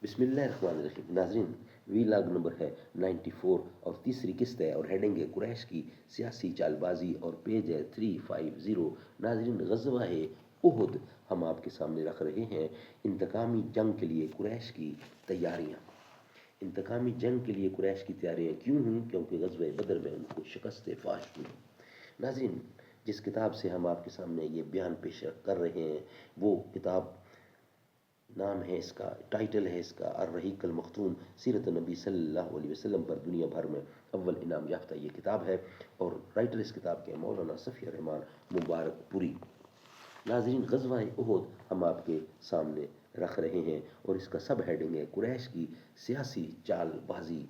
بسم اللہ الرحمن الرحیم. ناظرین، وی لاگ نمبر ہے 94 اور تیسری قسط ہے اور ہیڈنگ ہے قریش کی سیاسی چال بازی اور پیج ہے 350. ناظرین، غزوہ احد ہم آپ کے سامنے رکھ رہے ہیں. انتقامی جنگ کے لیے قریش کی تیاریاں. انتقامی جنگ کے لیے قریش کی تیاریاں کیوں ہوئیں؟ کیونکہ غزوہ بدر میں ان کو شکست فاش ہوئی. ناظرین، جس کتاب سے ہم آپ کے سامنے یہ بیان پیش کر رہے ہیں وہ کتاب نام ہے اس کا، ٹائٹل ہے اس کا الرحیق المختوم سیرت نبی صلی اللہ علیہ وسلم پر دنیا بھر میں اول انعام یافتہ یہ کتاب ہے، اور رائٹر اس کتاب کے مولانا صفی الرحمان مبارک پوری. ناظرین، غزوہ احد ہم آپ کے سامنے رکھ رہے ہیں اور اس کا سب ہیڈنگ ہے قریش کی سیاسی چال بازی.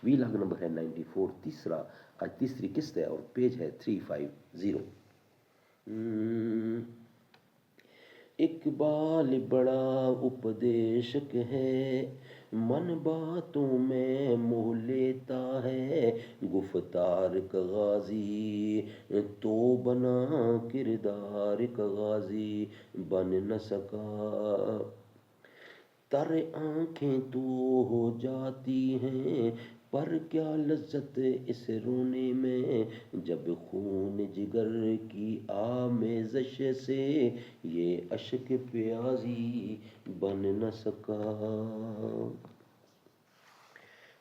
وی لاگ نمبر ہے 94، آج تیسری قسط ہے اور پیج ہے 350. اقبال بڑا اپدیشک ہے، من باتوں میں موہ لیتا ہے. گفتار کا غازی تو بنا، کردار کا غازی بن نہ سکا. تر آنکھیں تو ہو جاتی ہیں، پر کیا لذت اس رونے میں، جب خون جگر کی آمیزش سے یہ اشک پیازی بن نہ سکا.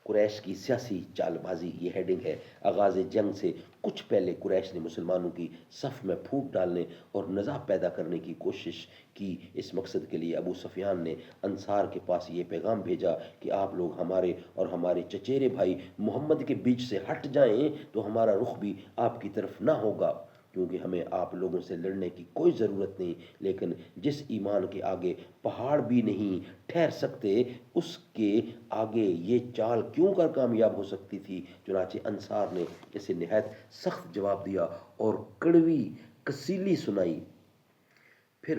قریش کی سیاسی چال بازی یہ ہیڈنگ ہے. آغاز جنگ سے کچھ پہلے قریش نے مسلمانوں کی صف میں پھوٹ ڈالنے اور نزاع پیدا کرنے کی کوشش کی. اس مقصد کے لیے ابو سفیان نے انصار کے پاس یہ پیغام بھیجا کہ آپ لوگ ہمارے اور ہمارے چچیرے بھائی محمد کے بیچ سے ہٹ جائیں تو ہمارا رخ بھی آپ کی طرف نہ ہوگا، کیونکہ ہمیں آپ لوگوں سے لڑنے کی کوئی ضرورت نہیں، لیکن جس ایمان کے آگے پہاڑ بھی نہیں ٹھہر سکتے اس کے آگے یہ چال کیوں کر کامیاب ہو سکتی تھی. چنانچہ انصار نے اسے نہایت سخت جواب دیا اور کڑوی کسیلی سنائی. پھر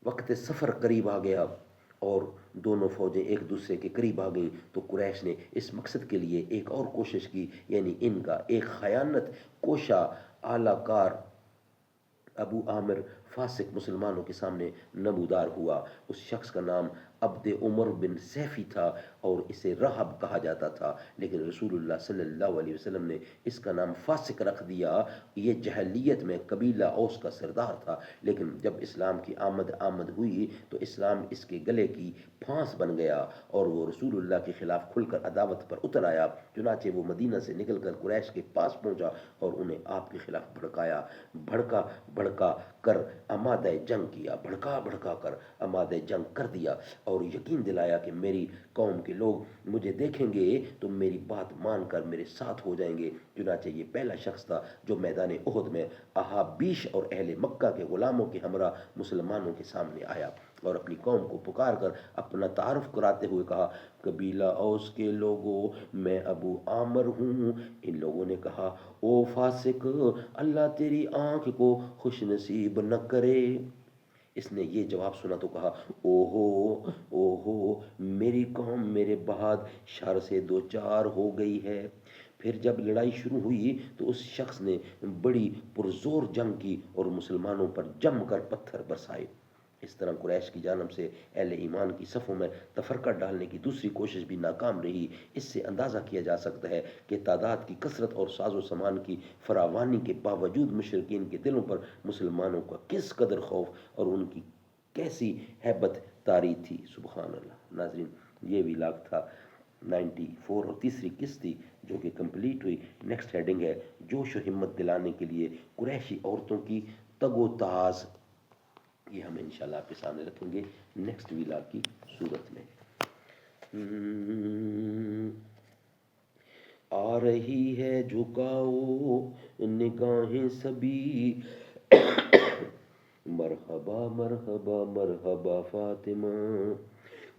وقت سفر قریب آ گیا اور دونوں فوجیں ایک دوسرے کے قریب آ گئیں تو قریش نے اس مقصد کے لیے ایک اور کوشش کی، یعنی ان کا ایک خیانت کوشا اعلی کار ابو عامر فاسق مسلمانوں کے سامنے نمودار ہوا. اس شخص کا نام عبد عمر بن سیفی تھا اور اسے رہب کہا جاتا تھا، لیکن رسول اللہ صلی اللہ علیہ وسلم نے اس کا نام فاسق رکھ دیا. یہ جہلیت میں قبیلہ اوس کا سردار تھا، لیکن جب اسلام کی آمد ہوئی تو اسلام اس کے گلے کی پھانس بن گیا اور وہ رسول اللہ کے خلاف کھل کر عداوت پر اتر آیا. چنانچہ وہ مدینہ سے نکل کر قریش کے پاس پہنچا اور انہیں آپ کے خلاف بھڑکا کر آمادہ جنگ کیا. بھڑکا کر آمادہ جنگ کر دیا اور یقین دلایا کہ میری قوم کے لوگ مجھے دیکھیں گے تو میری بات مان کر میرے ساتھ ہو جائیں گے. چنانچہ یہ پہلا شخص تھا جو میدان احد میں احابیش اور اہل مکہ کے غلاموں کے ہمراہ مسلمانوں کے سامنے آیا اور اپنی قوم کو پکار کر اپنا تعارف کراتے ہوئے کہا: قبیلہ اوس کے لوگوں، میں ابو عامر ہوں. ان لوگوں نے کہا: او فاسق، اللہ تیری آنکھ کو خوش نصیب نہ کرے. اس نے یہ جواب سنا تو کہا: اوہو، میری قوم میرے بعد شر سے دوچار ہو گئی ہے. پھر جب لڑائی شروع ہوئی تو اس شخص نے بڑی پرزور جنگ کی اور مسلمانوں پر جم کر پتھر برسائے. اس طرح قریش کی جانب سے اہل ایمان کی صفوں میں تفرقہ ڈالنے کی دوسری کوشش بھی ناکام رہی. اس سے اندازہ کیا جا سکتا ہے کہ تعداد کی کثرت اور ساز و سامان کی فراوانی کے باوجود مشرکین کے دلوں پر مسلمانوں کا کس قدر خوف اور ان کی کیسی ہیبت طاری تھی. سبحان اللہ. ناظرین، یہ ویلاگ تھا 94 اور تیسری قسط تھی جو کہ کمپلیٹ ہوئی. نیکسٹ ہیڈنگ ہے جوش و ہمت دلانے کے لیے قریشی عورتوں کی تگ و تاز. یہ ہم انشاءاللہ آپ کے سامنے رکھیں گے نیکسٹ ویلاگ کی صورت میں. آ رہی ہے جھکاؤ نگاہیں سبھی، مرحبا مرحبا مرحبا فاطمہ.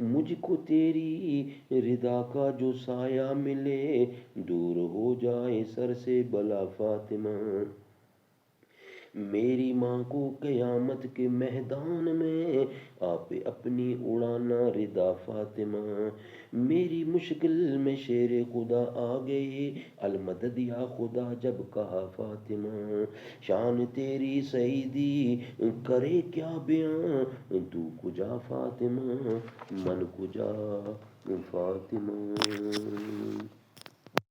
مجھ کو تیری رضا کا جو سایہ ملے، دور ہو جائے سر سے بلا فاطمہ. میری ماں کو قیامت کے میدان میں آپ اپنی اڑانا ردا فاطمہ، میری مشکل میں شیر خدا آ گئے، المدد یا خدا جب کہا فاطمہ، شان تیری سیدی کرے کیا بیاں، تو کجا فاطمہ من کجا فاطمہ.